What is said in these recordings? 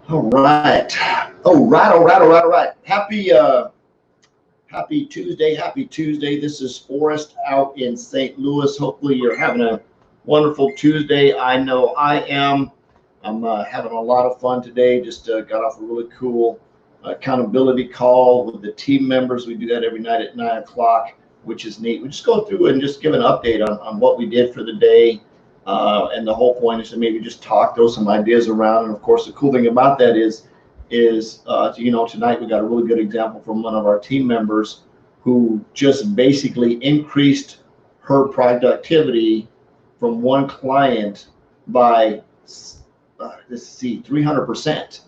All right. All right. Happy Tuesday. Happy Tuesday. This is Forrest out in St. Louis. Hopefully you're having a wonderful Tuesday. I know I am. I'm having a lot of fun today. Just got off a really cool accountability call with the team members. We do that every night at 9 o'clock, which is neat. We just go through and just give an update on what we did for the day. And the whole point is to maybe just talk, throw some ideas around. And of course, the cool thing about that is tonight we got a really good example from one of our team members who just basically increased her productivity from one client by 300%.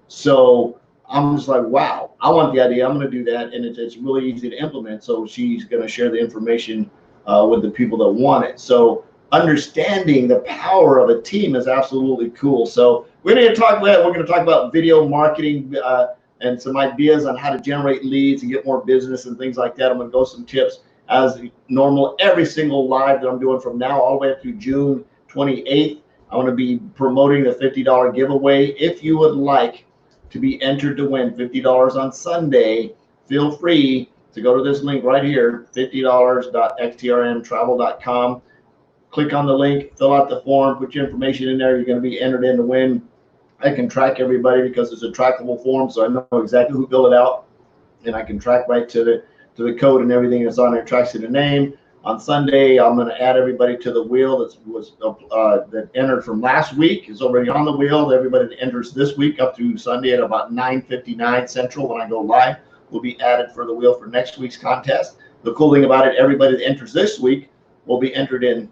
So I'm just like, wow, I want the idea. I'm going to do that, and it's really easy to implement. So she's going to share the information with the people that want it. So understanding the power of a team is absolutely cool. So we're going to talk about video marketing and some ideas on how to generate leads and get more business and things like that. I'm going to go some tips as normal every single live that I'm doing from now all the way up to June 28th. I want to be promoting the $50 giveaway. If you would like to be entered to win $50 on Sunday, feel free to go to this link right here, $50.xtrmtravel.com. Click on the link, fill out the form, put your information in there. You're going to be entered in to win. I can track everybody because it's a trackable form, so I know exactly who filled it out, and I can track right to the code and everything that's on there. Tracks to the name. On Sunday, I'm going to add everybody to the wheel that entered from last week. Is already on the wheel. Everybody that enters this week up to Sunday at about 9:59 Central when I go live will be added for the wheel for next week's contest. The cool thing about it, everybody that enters this week will be entered in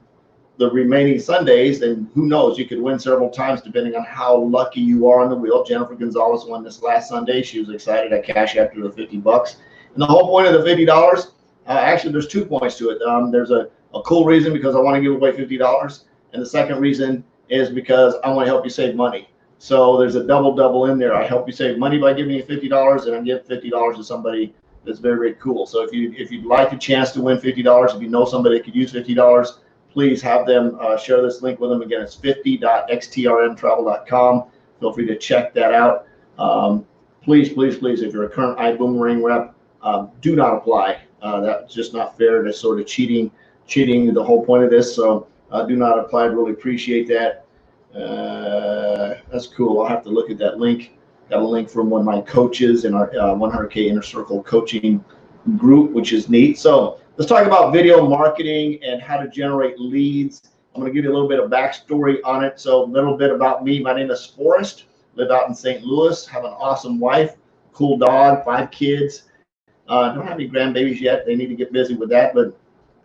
the remaining Sundays, and who knows, you could win several times depending on how lucky you are on the wheel. Jennifer Gonzalez won this last Sunday. She was excited. I cashed after the $50. And the whole point of the $50, actually there's 2 points to it. There's a cool reason because I want to give away $50, and the second reason is because I want to help you save money. So there's a double in there. I help you save money by giving you $50, and I give $50 to somebody that's very, very cool. So if you'd like a chance to win $50, if you know somebody that could use $50, please have them share this link with them. Again, it's 50.xtrmtravel.com. Feel free to check that out. Please, if you're a current iBoomerang rep, do not apply. That's just not fair. That's sort of cheating the whole point of this. So do not apply. I'd really appreciate that. That's cool. I'll have to look at that link. Got a link from one of my coaches in our 100K Inner Circle coaching group, which is neat. So let's talk about video marketing and how to generate leads. I'm going to give you a little bit of backstory on it. So a little bit about me. My name is Forrest. Live out in St. Louis. Have an awesome wife, cool dog, 5 kids. Don't have any grandbabies yet. They need to get busy with that, but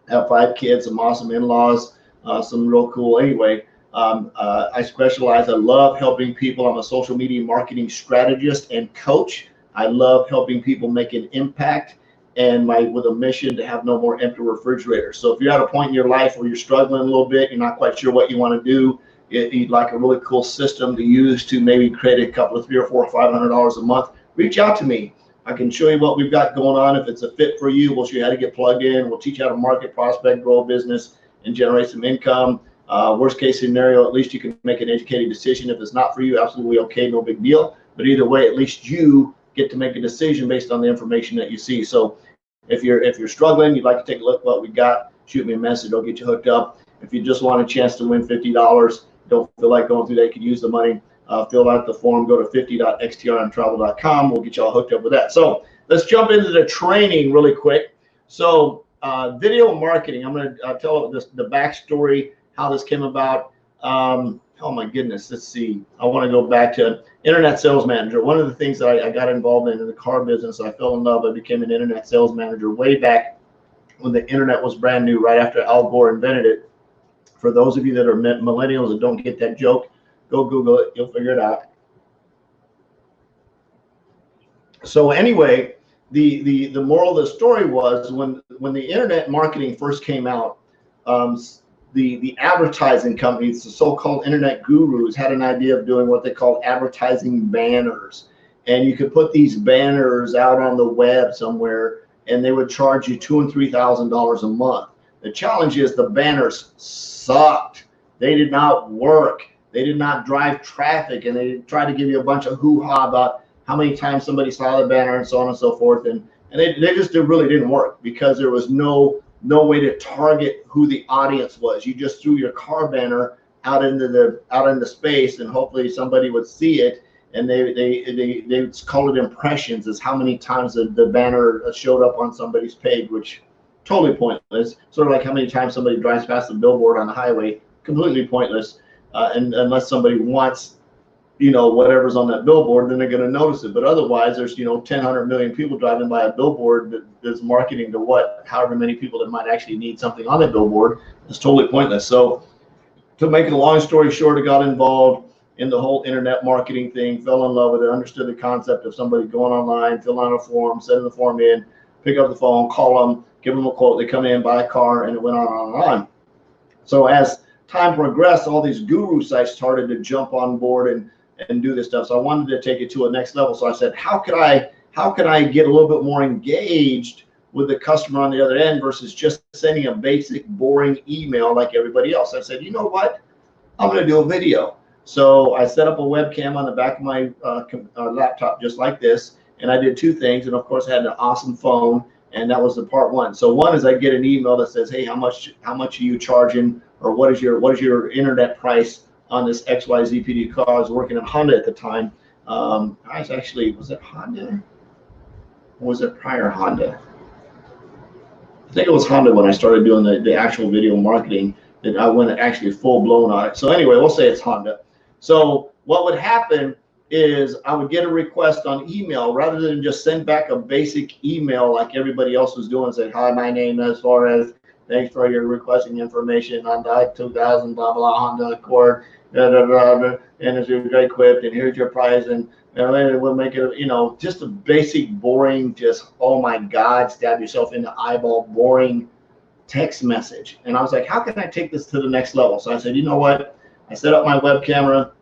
have 5 kids, some awesome in-laws, some real cool. Anyway, I specialize. I love helping people. I'm a social media marketing strategist and coach. I love helping people make an impact, and with a mission to have no more empty refrigerators. So if you're at a point in your life where you're struggling a little bit, you're not quite sure what you want to do, you'd like a really cool system to use to maybe create a couple of $300 or $400 or $500 a month, reach out to me. I can show you what we've got going on. If it's a fit for you, we'll show you how to get plugged in. We'll teach you how to market, prospect, grow a business, and generate some income. Worst case scenario, at least you can make an educated decision. If it's not for you, absolutely okay, no big deal. But either way, at least you get to make a decision based on the information that you see. So if you're struggling, you'd like to take a look at what we got, shoot me a message. I'll get you hooked up. If you just want a chance to win $50, don't feel like going through that, you can use the money. Fill out the form, go to 50.xtrmtravel.com. We'll get you all hooked up with that. So let's jump into the training really quick. So video marketing, I'm going to tell the backstory, how this came about. Oh my goodness, let's see. I want to go back to internet sales manager. One of the things that I got involved in the car business, I fell in love. I became an internet sales manager way back when the internet was brand new, right after Al Gore invented it. For those of you that are millennials and don't get that joke, go Google it. You'll figure it out. So anyway, the moral of the story was when the internet marketing first came out, the advertising companies, the so-called internet gurus, had an idea of doing what they called advertising banners. And you could put these banners out on the web somewhere, and they would charge you $2,000 and $3,000 a month. The challenge is the banners sucked. They did not work. They did not drive traffic, and they tried to give you a bunch of hoo-ha about how many times somebody saw the banner and so on and so forth. And they just really didn't work, because there was no way to target who the audience was. You just threw your car banner out into the space, and hopefully somebody would see it. And they call it impressions, is how many times the banner showed up on somebody's page, which totally pointless. Sort of like how many times somebody drives past a billboard on the highway, completely pointless. And unless somebody wants, whatever's on that billboard, then they're going to notice it. But otherwise, there's 100 million people driving by a billboard that is marketing to however many people that might actually need something on that billboard. It's totally pointless. So to make a long story short, I got involved in the whole internet marketing thing, fell in love with it, understood the concept of somebody going online, fill out a form, send the form in, pick up the phone, call them, give them a quote, they come in, buy a car, and it went on and on. So as time progressed, all these guru sites started to jump on board and do this stuff. So I wanted to take it to a next level. So I said, how could I get a little bit more engaged with the customer on the other end versus just sending a basic, boring email like everybody else? I said, you know what? I'm going to do a video. So I set up a webcam on the back of my laptop just like this, and I did two things. And of course, I had an awesome phone, and that was the part one. So one is I get an email that says, hey, how much are you charging, or what is your internet price on this XYZ PD car? I was working at Honda at the time. Was it Honda? Or was it prior Honda? I think it was Honda when I started doing the actual video marketing, that I went actually full blown on it. So anyway, we'll say it's Honda. So what would happen is I would get a request on email, rather than just send back a basic email like everybody else was doing, say, hi, my name is Flores, thanks for your requesting information on the 2000 blah blah Honda Accord, blah, blah, blah, blah, and it's great equipped, and here's your price, and we'll make it, just a basic, boring, just, oh my God, stab yourself in the eyeball, boring text message. And I was like, how can I take this to the next level? So I said, you know what? I set up my web camera,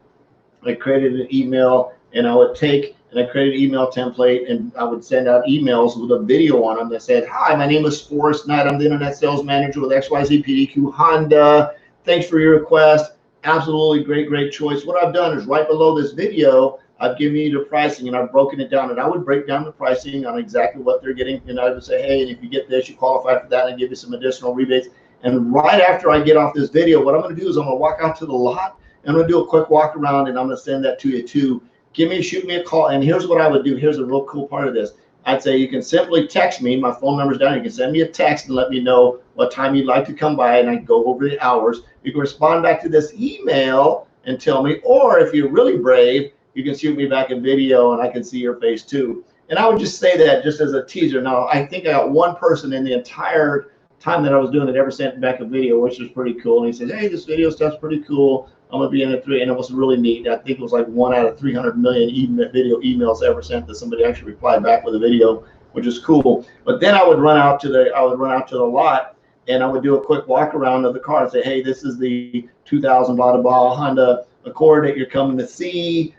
I created an email, and I created an email template, and I would send out emails with a video on them that said, hi, my name is Forrest Knight. I'm the internet sales manager with XYZ PDQ Honda. Thanks for your request. Absolutely great choice. What I've done is right below this video, I've given you the pricing, and I've broken it down, and I would break down the pricing on exactly what they're getting. And I would say, hey, and if you get this, you qualify for that, and give you some additional rebates. And right after I get off this video, what I'm going to do is I'm going to walk out to the lot, and I'm going to do a quick walk around, and I'm going to send that to you too. Shoot me a call. And here's what I would do. Here's a real cool part of this. I'd say you can simply text me. My phone number's down. You can send me a text and let me know what time you'd like to come by, and I can go over the hours. You can respond back to this email and tell me, or if you're really brave, you can shoot me back a video, and I can see your face too. And I would just say that just as a teaser. Now, I think I got one person in the entire time that I was doing it ever sent back a video, which was pretty cool. And he says, hey, this video stuff's pretty cool. I'm going to be in it 3. And it was really neat. I think it was like 1 out of 300 million video emails ever sent that somebody actually replied back with a video, which is cool. But then I would run out to the lot, and I would do a quick walk around of the car and say, hey, this is the 2000 blah blah blah Honda Accord that you're coming to see.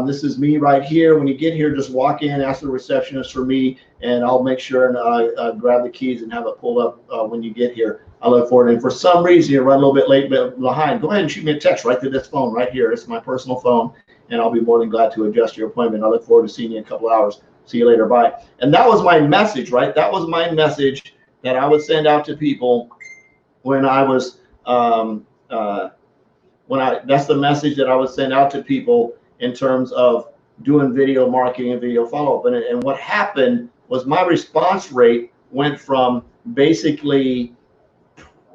This is me right here. When you get here, just walk in, ask the receptionist for me, and I'll make sure and grab the keys and have it pulled up when you get here. I look forward. And for some reason you run a little bit late behind, go ahead and shoot me a text right to this phone right here. It's my personal phone, and I'll be more than glad to adjust your appointment. I look forward to seeing you in a couple hours. See you later. Bye. And that was my message, right? That was my message that I would send out to people when I was that's the message that I would send out to people in terms of doing video marketing and video follow-up. And what happened was my response rate went from basically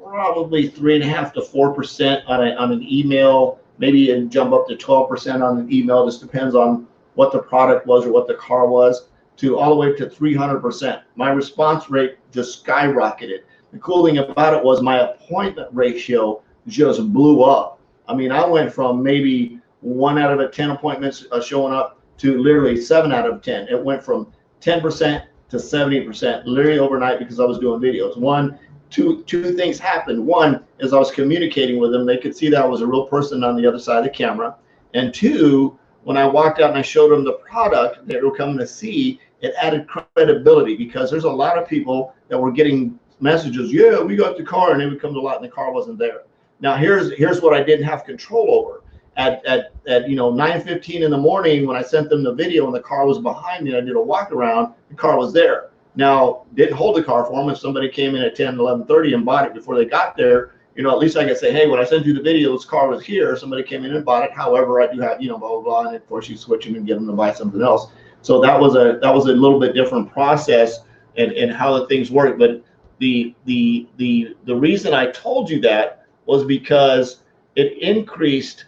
probably 3.5 to 4% on an email, maybe and jump up to 12% on an email. Just depends on what the product was or what the car was, to all the way to 300%. My response rate just skyrocketed. The cool thing about it was my appointment ratio just blew up. I mean, I went from maybe 1 out of 10 appointments showing up to literally 7 out of 10. It went from 10% to 70% literally overnight because I was doing videos. Two things happened. One is I was communicating with them. They could see that I was a real person on the other side of the camera. And two, when I walked out and I showed them the product that they were coming to see, it added credibility, because there's a lot of people that were getting messages, yeah, we got the car, and they would come to the lot and the car wasn't there. Now, here's what I didn't have control over. at 9:15 in the morning when I sent them the video and the car was behind me and I did a walk around, the car was there. Now, didn't hold the car for them. If somebody came in at 10, 11:30 and bought it before they got there, at least I could say, hey, when I sent you the video, this car was here. Somebody came in and bought it. However, I do have, blah, blah, blah. And of course, you switch them and get them to buy something else. So that was a little bit different process and how the things work. But the reason I told you that was because it increased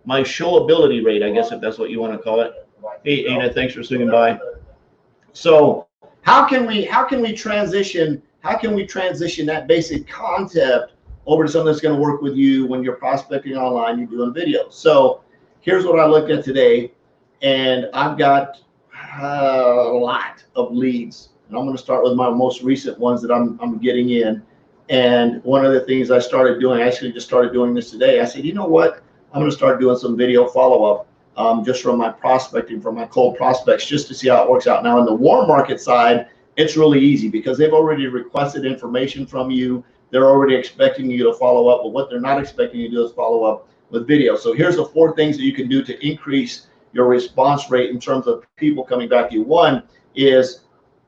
my showability rate, I guess, if that's what you want to call it. Hey, Ana, thanks for swinging by. So how can we transition that basic concept over to something that's going to work with you when you're prospecting online, you're doing videos? So here's what I looked at today, and I've got a lot of leads. And I'm going to start with my most recent ones that I'm getting in. And one of the things I started doing, I actually just started doing this today. I said, you know what? I'm going to start doing some video follow-up just from my prospecting, from my cold prospects, just to see how it works out. Now, in the warm market side, it's really easy because they've already requested information from you. They're already expecting you to follow up, but what they're not expecting you to do is follow up with video. So here's the 4 things that you can do to increase your response rate in terms of people coming back to you. One is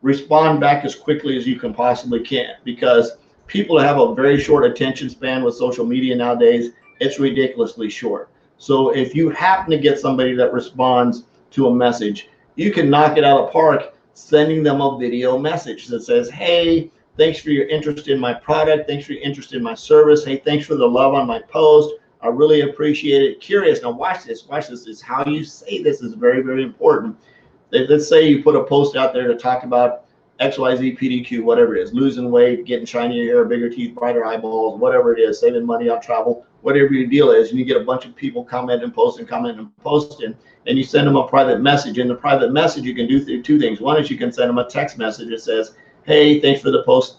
respond back as quickly as you can possibly can, because people have a very short attention span with social media nowadays. It's ridiculously short. So if you happen to get somebody that responds to a message, you can knock it out of the park sending them a video message that says, hey, thanks for your interest in my product. Thanks for your interest in my service. Hey, thanks for the love on my post. I really appreciate it. Curious. Now watch this. Watch this. This is how you say this is very, very important. Let's say you put a post out there to talk about XYZ, PDQ, whatever it is, losing weight, getting shinier hair, bigger teeth, brighter eyeballs, whatever it is, saving money on travel, whatever your deal is, and you get a bunch of people commenting and posting, and you send them a private message. In the private message, you can do 2 things. One is you can send them a text message that says, hey, thanks for the post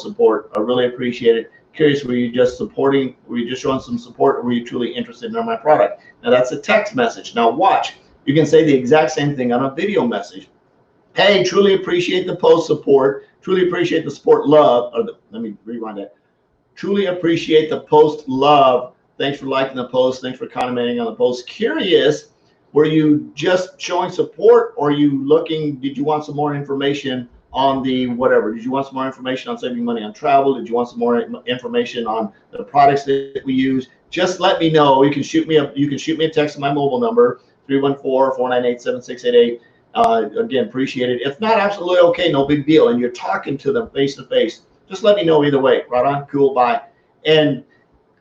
support. I really appreciate it. Curious, were you just supporting, were you just showing some support, or were you truly interested in my product? Now that's a text message. Now watch, you can say the exact same thing on a video message. Hey, truly appreciate the post support. Truly appreciate the support, love. Let me rewind that. Truly appreciate the post, love. Thanks for liking the post. Thanks for commenting on the post. Curious, were you just showing support, or did you want some more information on the whatever? Did you want some more information on saving money on travel? Did you want some more information on the products that we use? Just let me know. You can shoot me a text on my mobile number, 314-498-7688. Again, appreciate it. If not, absolutely okay, no big deal. And you're talking to them face to face. Just let me know either way. Right on, cool, bye. And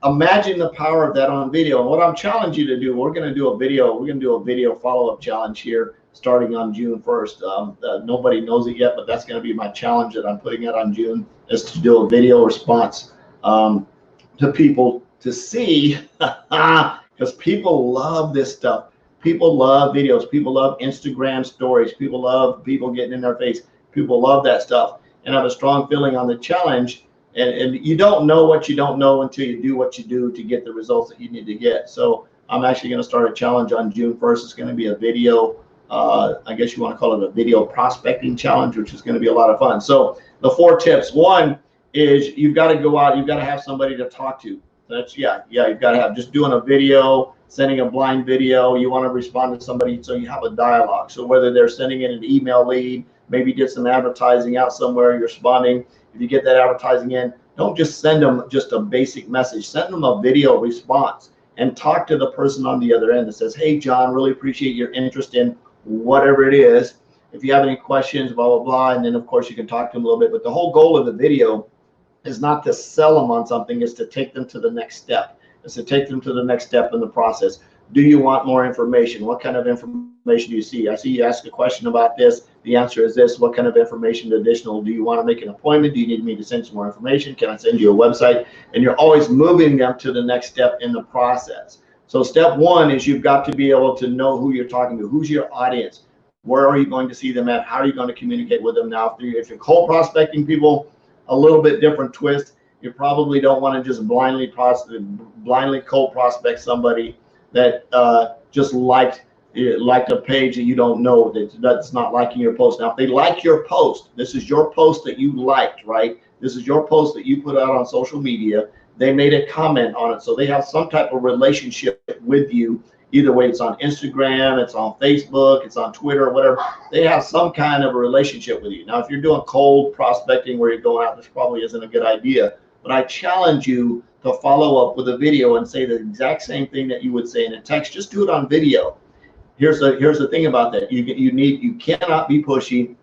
imagine the power of that on video. And what I'm challenging you to do, we're going to do a video follow-up challenge here starting on June 1st. Nobody knows it yet, but that's going to be my challenge that I'm putting out on June, is to do a video response to people to see, because people love this stuff. People love videos. People love Instagram stories. People love people getting in their face. People love that stuff. And I have a strong feeling on the challenge. And you don't know what you don't know until you do what you do to get the results that you need to get. So I'm actually going to start a challenge on June 1st. It's going to be a video, I guess you want to call it a video prospecting challenge, which is going to be a lot of fun. So the 4 tips. One is you've got to go out. You've got to have somebody to talk to. That's, yeah, you've got to have just doing a video, sending a blind video. You want to respond to somebody so you have a dialogue. So whether they're sending in an email lead, maybe get some advertising out somewhere, you're responding. If you get that advertising in, don't just send them just a basic message. Send them a video response and talk to the person on the other end that says, hey, John, really appreciate your interest in whatever it is. If you have any questions, blah, blah, blah. And then, of course, you can talk to them a little bit. But the whole goal of the video is not to sell them on something. It's to take them to the next step. It's to take them to the next step in the process. Do you want more information? What kind of information do you see? I see you ask a question about this. The answer is this. What kind of information additional? Do you want to make an appointment? Do you need me to send some more information? Can I send you a website? And you're always moving them to the next step in the process. So step 1 is you've got to be able to know who you're talking to. Who's your audience? Where are you going to see them at? How are you going to communicate with them? Now, if you're cold prospecting people, a little bit different twist. You probably don't want to just blindly cold prospect somebody that just liked a page that you don't know, that's not liking your post. Now, if they like your post, this is your post that you liked, right? This is your post that you put out on social media. they made a comment on it. So they have some type of relationship with you. Either way, it's on Instagram, it's on Facebook, it's on Twitter, whatever. They have some kind of a relationship with you. Now, if you're doing cold prospecting where you're going out, this probably isn't a good idea. But I challenge you to follow up with a video and say the exact same thing that you would say in a text. Just do it on video. Here's the thing about that. You cannot be pushy.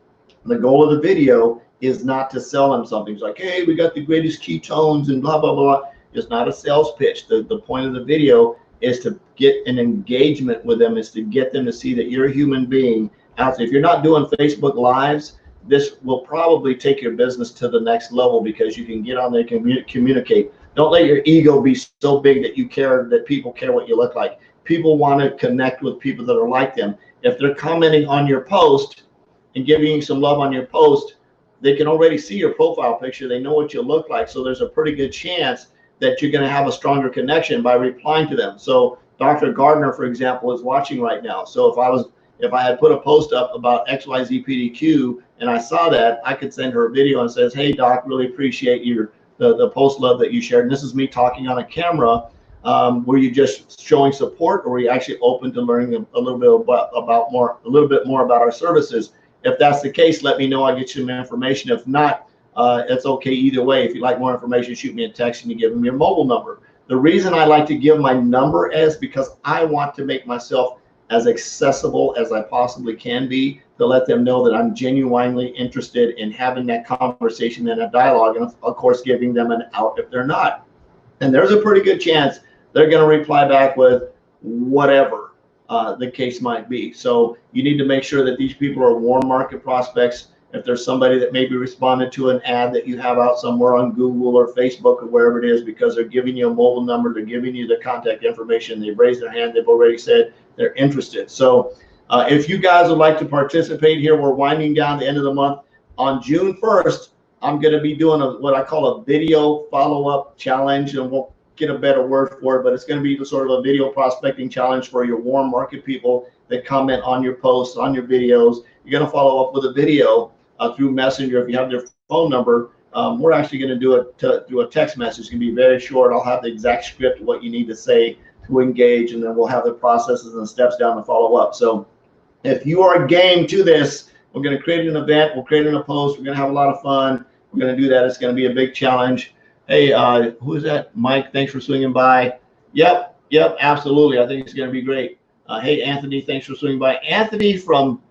The goal of the video is not to sell them something. It's like, hey, we got the greatest ketones and blah, blah, blah. It's not a sales pitch. The point of the video is to get an engagement with them, is to get them to see that you're a human being out there. If you're not doing Facebook Lives, this will probably take your business to the next level because you can get on there and communicate. Don't let your ego be so big that you care, that people care what you look like. People want to connect with people that are like them. If they're commenting on your post and giving you some love on your post, they can already see your profile picture. They know what you look like. So there's a pretty good chance that you're going to have a stronger connection by replying to them. So Dr. Gardner, for example, is watching right now. So if I had put a post up about XYZ PDQ and I saw that, I could send her a video and says, hey, Doc, really appreciate the post love that you shared. And this is me talking on a camera. Were you just showing support, or were you actually open to learning a little bit more about our services? If that's the case, let me know. I'll get you some information. If not, it's okay either way. If you'd like more information, shoot me a text and you give them your mobile number. The reason I like to give my number is because I want to make myself as accessible as I possibly can be, to let them know that I'm genuinely interested in having that conversation and a dialogue, and of course giving them an out if they're not. And there's a pretty good chance they're going to reply back with whatever the case might be. So you need to make sure that these people are warm market prospects. If there's somebody that maybe responded to an ad that you have out somewhere on Google or Facebook or wherever it is, because they're giving you a mobile number, they're giving you the contact information, they've raised their hand, they've already said they're interested. So if you guys would like to participate here, we're winding down the end of the month. On June 1st, I'm going to be doing what I call a video follow-up challenge, and we'll get a better word for it, but it's going to be sort of a video prospecting challenge for your warm market people that comment on your posts, on your videos. You're going to follow up with a video through Messenger if you have their phone number. We're actually going to do it through a text message. It's going to be very short. I'll have the exact script of what you need to say to engage, and then we'll have the processes and steps down to follow up. So if you are game to this, we're going to create an event. We'll create a post. We're going to have a lot of fun. We're going to do that. It's going to be a big challenge. Hey, who is that? Mike, thanks for swinging by. Yep, absolutely. I think it's going to be great. Hey, Anthony, thanks for swinging by. Anthony from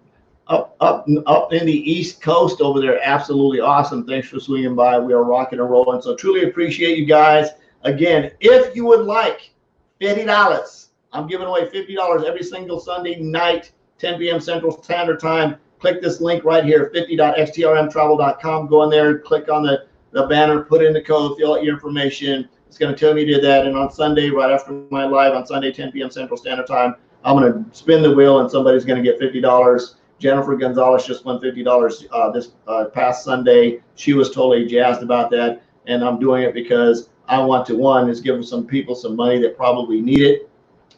up in the East Coast over there, absolutely awesome. Thanks for swinging by. We are rocking and rolling. So truly appreciate you guys. Again, if you would like $50, I'm giving away $50 every single Sunday night, 10 p.m. Central Standard Time. Click this link right here, 50.xtrmtravel.com. Go in there, click on the banner, put in the code, fill out your information. It's going to tell me you did that. And on Sunday, right after my live on Sunday, 10 p.m. Central Standard Time, I'm going to spin the wheel and somebody's going to get $50. Jennifer Gonzalez just won $50 this past Sunday. She was totally jazzed about that. And I'm doing it because I want to, one, is give some people some money that probably need it.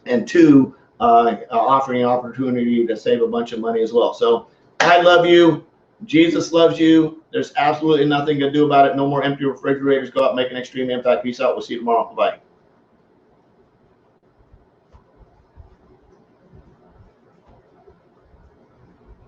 And two, offering an opportunity to save a bunch of money as well. So I love you. Jesus loves you. There's absolutely nothing to do about it. No more empty refrigerators. Go out and make an extreme impact. Peace out. We'll see you tomorrow. Bye-bye.